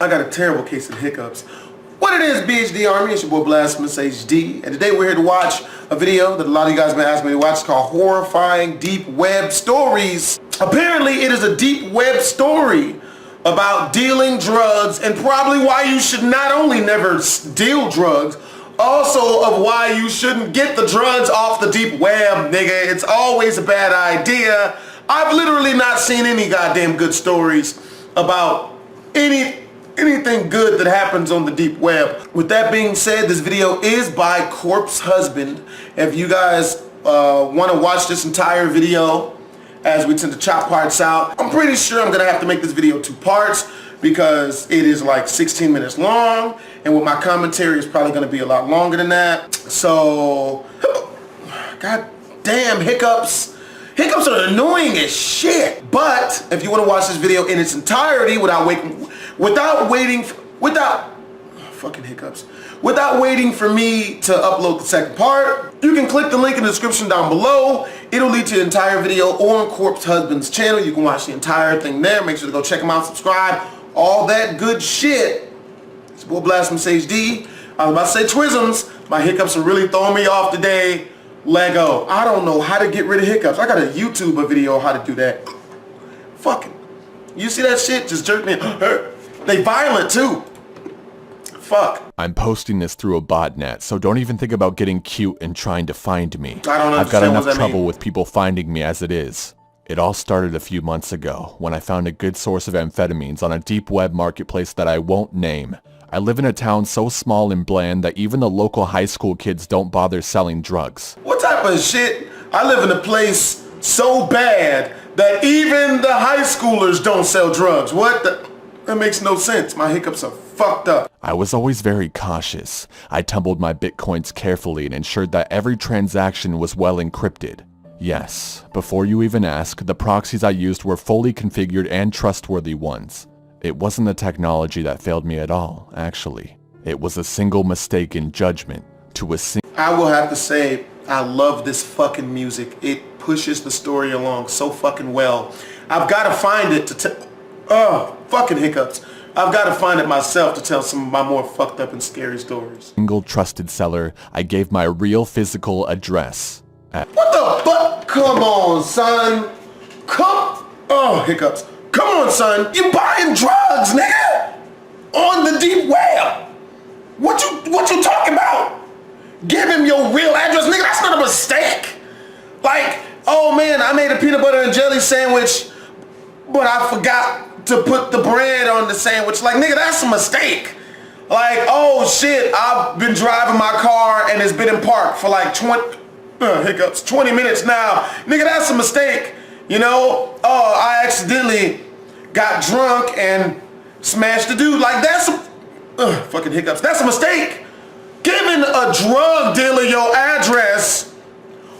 I got a terrible case of hiccups. What it is, BHD Army, it's your boy BlastphamousHD, and today we're here to watch a video that a lot of you guys have been asking me to watch. It's called Horrifying Deep Web Stories. Apparently it is a deep web story about dealing drugs and probably why you should not only never deal drugs, also of why you shouldn't get the drugs off the deep web, nigga. It's always a bad idea. I've literally not seen any goddamn good stories about anything good that happens on the deep web. With that being said, this video is by Corpse Husband. If you guys want to watch this entire video, as we tend to chop parts out, I'm pretty sure I'm gonna have to make this video 2 parts because it is like 16 minutes long, and with my commentary it's probably gonna be a lot longer than that. So, god damn, hiccups. Hiccups are annoying as shit. But if you want to watch this video in its entirety without waiting for me to upload the second part, you can click the link in the description down below. It'll lead to the entire video on Corpse Husband's channel. You can watch the entire thing there. Make sure to go check him out, subscribe, all that good shit. It's your boy BlastphamousHD. I was about to say Twisms. My hiccups are really throwing me off today. Lego. I don't know how to get rid of hiccups. I got a YouTube video on how to do that. Fucking. You see that shit? Just jerk me. They violent too. Fuck. I'm posting this through a botnet, so don't even think about getting cute and trying to find me. I've got enough trouble with people finding me as it is. It all started a few months ago when I found a good source of amphetamines on a deep web marketplace that I won't name. I live in a town so small and bland that even the local high school kids don't bother selling drugs. What type of shit? I live in a place so bad that even the high schoolers don't sell drugs. What the? That makes no sense. My hiccups are fucked up. I was always very cautious. I tumbled my bitcoins carefully and ensured that every transaction was well encrypted. Yes, before you even ask, the proxies I used were fully configured and trustworthy ones. It wasn't the technology that failed me at all, actually. It was a single mistake in judgment I will have to say, I love this fucking music. It pushes the story along so fucking well. I've got to find it to fucking hiccups. I've got to find it myself to tell some of my more fucked up and scary stories. Single trusted seller, I gave my real physical address. What the fuck? Come on, son. Hiccups. Come on, son. You buying drugs, nigga? On the deep web. What you talking about? Give him your real address, nigga. That's not a mistake. Like, oh man, I made a peanut butter and jelly sandwich, but I forgot to put the bread on the sandwich. Like, nigga, that's a mistake. Like, oh shit, I've been driving my car and it's been in park for like 20 minutes now. Nigga, that's a mistake. You know, I accidentally got drunk and smashed the dude. Like, that's fucking hiccups. That's a mistake. Giving a drug dealer your address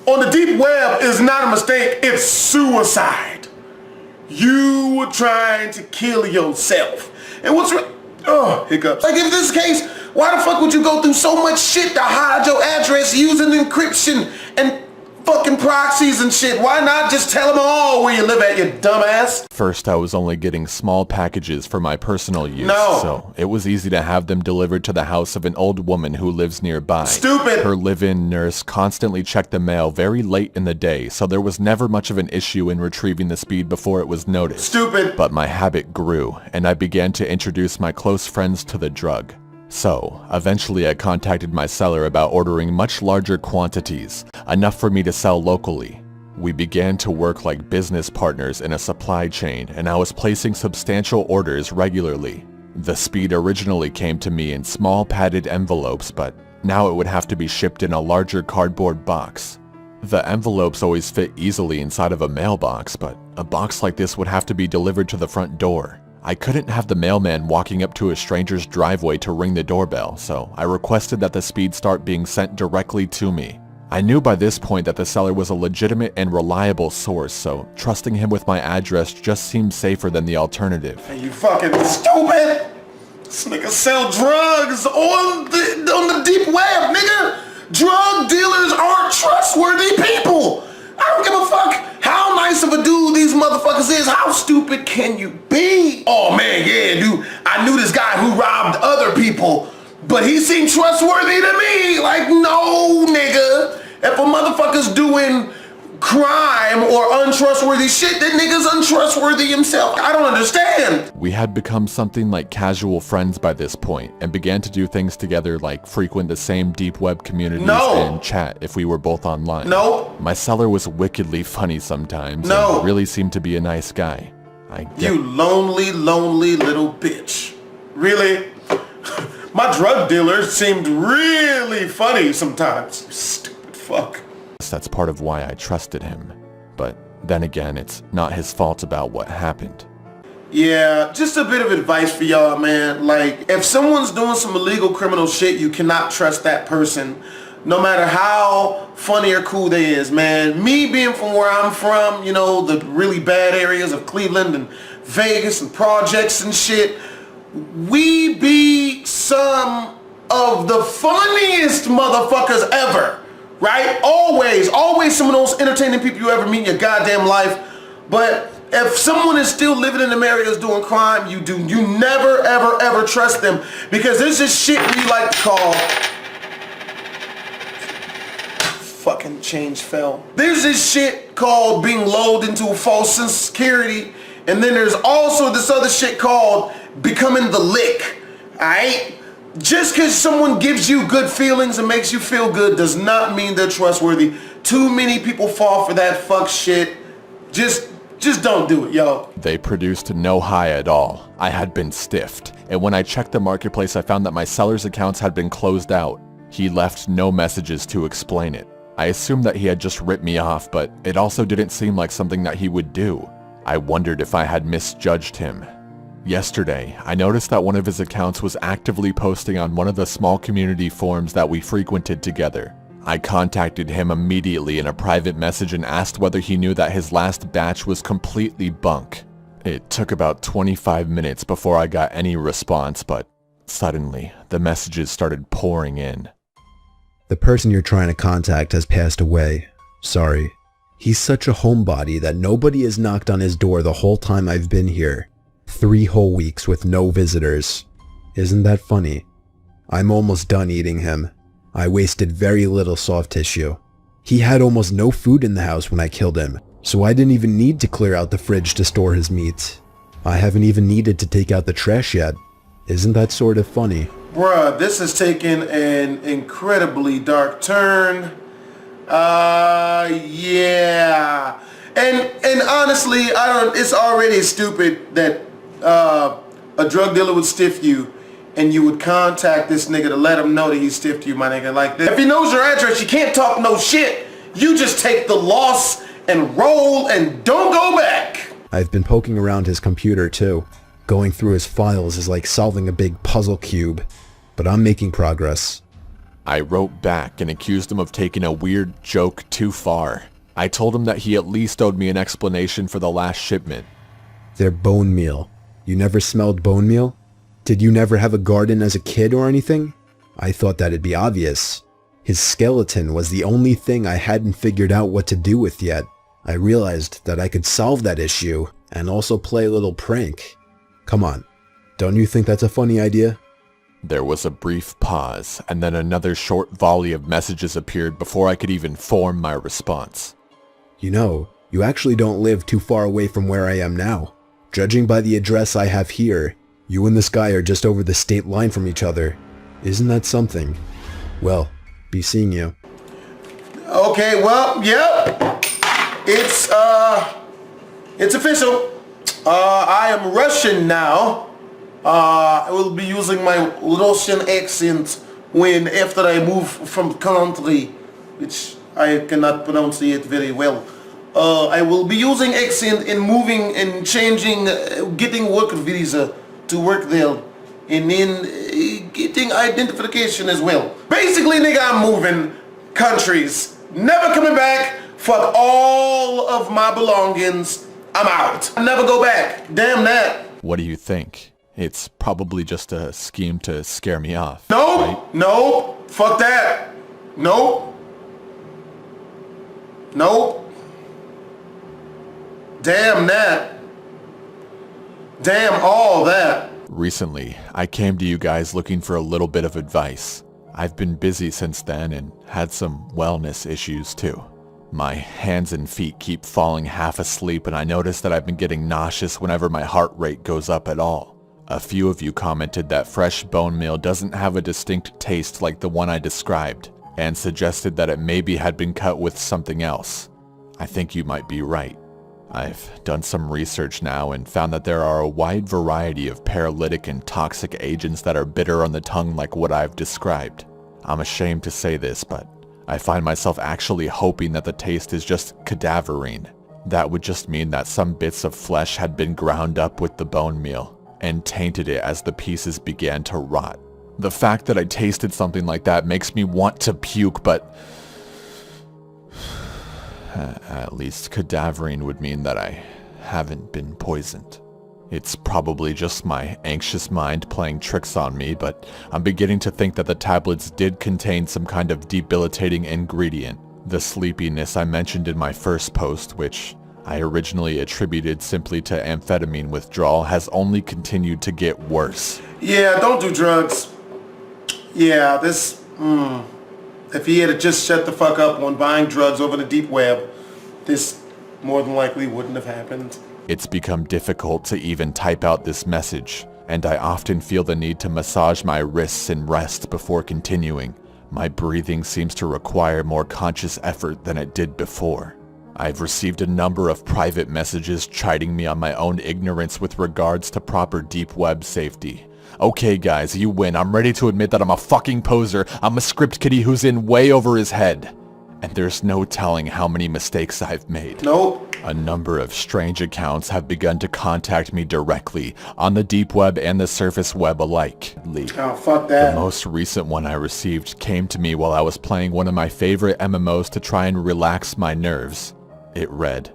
on the deep web is not a mistake. It's suicide. You were trying to kill yourself. And what's hiccups. Like, if this is the case, why the fuck would you go through so much shit to hide your address using encryption and fucking proxies and shit? Why not just tell them all where you live at, you dumbass? First, I was only getting small packages for my personal use, so it was easy to have them delivered to the house of an old woman who lives nearby. Stupid! Her live-in nurse constantly checked the mail very late in the day, so there was never much of an issue in retrieving the speed before it was noticed. Stupid! But my habit grew, and I began to introduce my close friends to the drug. So, eventually I contacted my seller about ordering much larger quantities, enough for me to sell locally. We began to work like business partners in a supply chain, and I was placing substantial orders regularly. The speed originally came to me in small padded envelopes, but now it would have to be shipped in a larger cardboard box. The envelopes always fit easily inside of a mailbox, but a box like this would have to be delivered to the front door. I couldn't have the mailman walking up to a stranger's driveway to ring the doorbell, so I requested that the speed start being sent directly to me. I knew by this point that the seller was a legitimate and reliable source, so trusting him with my address just seemed safer than the alternative. Hey, you fucking stupid! This nigga sell drugs on the deep web, nigga! Drug dealers aren't trustworthy people! I don't give a fuck how nice of a dude these motherfuckers is. How stupid can you be? Oh man, yeah, dude. I knew this guy who robbed other people, but he seemed trustworthy to me. Like, no, nigga. If a motherfucker's doing crime or untrustworthy shit, that nigga's untrustworthy himself. I don't understand. We had become something like casual friends by this point and began to do things together like frequent the same deep web communities and chat if we were both online. No. My seller was wickedly funny sometimes and really seemed to be a nice guy. You lonely, lonely little bitch. Really? My drug dealer seemed really funny sometimes. Stupid fuck. That's part of why I trusted him. But then again, it's not his fault about what happened. Yeah, just a bit of advice for y'all, man. Like, if someone's doing some illegal criminal shit, you cannot trust that person, no matter how funny or cool they is, man. Me being from where I'm from, you know, the really bad areas of Cleveland and Vegas and projects and shit, we be some of the funniest motherfuckers ever. Right? Always some of those entertaining people you ever meet in your goddamn life. But if someone is still living in them areas doing crime, you never, ever, ever trust them. Because there's this shit we like to call... Fucking change fell. There's this shit called being lulled into a false sense of security. And then there's also this other shit called becoming the lick. Alright? Just because someone gives you good feelings and makes you feel good does not mean they're trustworthy. Too many people fall for that fuck shit. Just don't do it, yo. They produced no high at all. I had been stiffed. And when I checked the marketplace, I found that my seller's accounts had been closed out. He left no messages to explain it. I assumed that he had just ripped me off, but it also didn't seem like something that he would do. I wondered if I had misjudged him. Yesterday, I noticed that one of his accounts was actively posting on one of the small community forums that we frequented together. I contacted him immediately in a private message and asked whether he knew that his last batch was completely bunk. It took about 25 minutes before I got any response, but suddenly, the messages started pouring in. The person you're trying to contact has passed away. Sorry. He's such a homebody that nobody has knocked on his door the whole time I've been here. 3 whole weeks with no visitors. Isn't that funny? I'm almost done eating him. I wasted very little soft tissue. He had almost no food in the house when I killed him, so I didn't even need to clear out the fridge to store his meat. I haven't even needed to take out the trash yet. Isn't that sort of funny? Bruh, this has taken an incredibly dark turn. Yeah. And honestly, it's already stupid that a drug dealer would stiff you and you would contact this nigga to let him know that he stiffed you, my nigga. Like this. If he knows your address, you can't talk no shit. You just take the loss and roll and don't go back. I've been poking around his computer too. Going through his files is like solving a big puzzle cube. But I'm making progress. I wrote back and accused him of taking a weird joke too far. I told him that he at least owed me an explanation for the last shipment. They're bone meal. You never smelled bone meal? Did you never have a garden as a kid or anything? I thought that'd be obvious. His skeleton was the only thing I hadn't figured out what to do with yet. I realized that I could solve that issue and also play a little prank. Come on, don't you think that's a funny idea? There was a brief pause, and then another short volley of messages appeared before I could even form my response. You know, you actually don't live too far away from where I am now. Judging by the address I have here, you and this guy are just over the state line from each other. Isn't that something? Well, be seeing you. Okay, well, yep. It's official. I am Russian now. I will be using my Russian accent after I move from country, which I cannot pronounce it very well. I will be using accent in moving and changing, getting work visa to work there, and then getting identification as well. Basically, nigga, I'm moving countries, never coming back. Fuck all of my belongings. I'm out. I never go back. Damn that. What do you think? It's probably just a scheme to scare me off. Nope. Right? Nope. Fuck that. Nope. Nope. Damn that. Damn all that. Recently, I came to you guys looking for a little bit of advice. I've been busy since then and had some wellness issues too. My hands and feet keep falling half asleep, and I notice that I've been getting nauseous whenever my heart rate goes up at all. A few of you commented that fresh bone meal doesn't have a distinct taste like the one I described, and suggested that it maybe had been cut with something else. I think you might be right. I've done some research now and found that there are a wide variety of paralytic and toxic agents that are bitter on the tongue like what I've described. I'm ashamed to say this, but I find myself actually hoping that the taste is just cadaverine. That would just mean that some bits of flesh had been ground up with the bone meal and tainted it as the pieces began to rot. The fact that I tasted something like that makes me want to puke, but at least cadaverine would mean that I haven't been poisoned. It's probably just my anxious mind playing tricks on me, but I'm beginning to think that the tablets did contain some kind of debilitating ingredient. The sleepiness I mentioned in my first post, which I originally attributed simply to amphetamine withdrawal, has only continued to get worse. Yeah, don't do drugs. Yeah, if he had just shut the fuck up on buying drugs over the deep web, this more than likely wouldn't have happened. It's become difficult to even type out this message, and I often feel the need to massage my wrists and rest before continuing. My breathing seems to require more conscious effort than it did before. I've received a number of private messages chiding me on my own ignorance with regards to proper deep web safety. Okay guys, you win. I'm ready to admit that I'm a fucking poser. I'm a script kiddie who's in way over his head. And there's no telling how many mistakes I've made. Nope. A number of strange accounts have begun to contact me directly, on the deep web and the surface web alike. Oh, fuck that. The most recent one I received came to me while I was playing one of my favorite MMOs to try and relax my nerves. It read,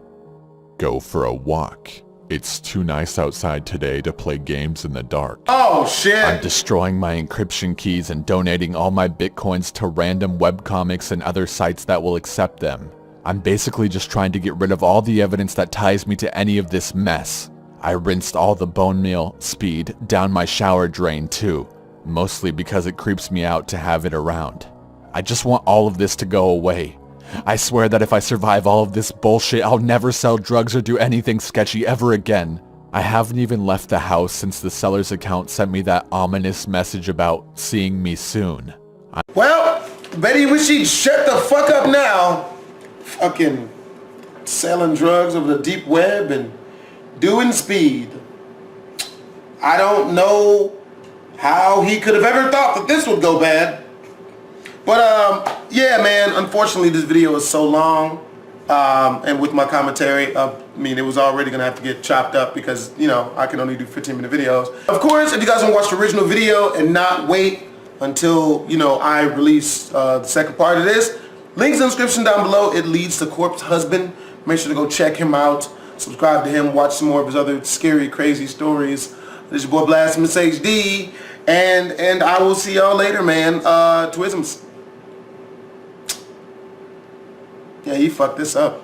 "Go for a walk. It's too nice outside today to play games in the dark." Oh shit! I'm destroying my encryption keys and donating all my bitcoins to random webcomics and other sites that will accept them. I'm basically just trying to get rid of all the evidence that ties me to any of this mess. I rinsed all the bone meal, speed, down my shower drain too, mostly because it creeps me out to have it around. I just want all of this to go away. I swear that if I survive all of this bullshit, I'll never sell drugs or do anything sketchy ever again. I haven't even left the house since the seller's account sent me that ominous message about seeing me soon. Well, Betty wish she'd shut the fuck up now. Fucking selling drugs over the deep web and doing speed. I don't know how he could have ever thought that this would go bad. But yeah, man, unfortunately this video is so long, and with my commentary, I mean, it was already gonna have to get chopped up because, you know, I can only do 15-minute videos. Of course, if you guys want to watch the original video and not wait until, you know, I release the second part of this, links in the description down below. It leads to Corpse Husband. Make sure to go check him out, subscribe to him, watch some more of his other scary, crazy stories. This is your boy BlastphamousHD, and I will see y'all later, man. Twisms. Yeah, he fucked this up.